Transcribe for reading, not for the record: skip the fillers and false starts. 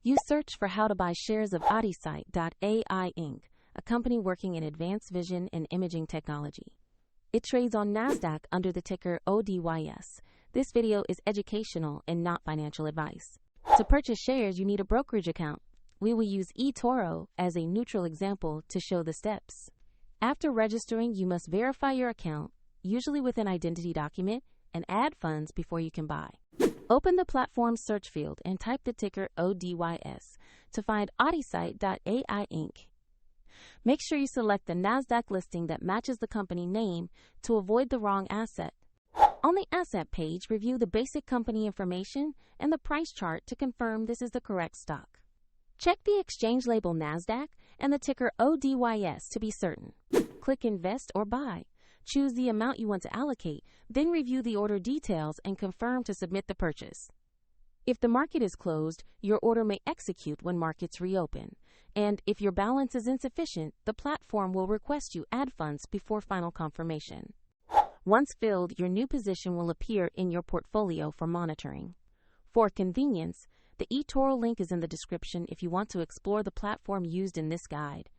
You search for how to buy shares of Odysight.ai Inc., a company working in advanced vision and imaging technology. It trades on NASDAQ under the ticker ODYS. This video is educational and not financial advice. To purchase shares, you need a brokerage account. We will use eToro as a neutral example to show the steps. After registering, you must verify your account, usually with an identity document, and add funds before you can buy. Open the platform's search field and type the ticker ODYS to find Odysight.ai Inc. Make sure you select the NASDAQ listing that matches the company name to avoid the wrong asset. On the asset page, review the basic company information and the price chart to confirm this is the correct stock. Check the exchange label NASDAQ and the ticker ODYS to be certain. Click Invest or Buy. Choose the amount you want to allocate, then review the order details and confirm to submit the purchase. If the market is closed, your order may execute when markets reopen. And if your balance is insufficient, the platform will request you add funds before final confirmation. Once filled, your new position will appear in your portfolio for monitoring. For convenience, the eToro link is in the description if you want to explore the platform used in this guide.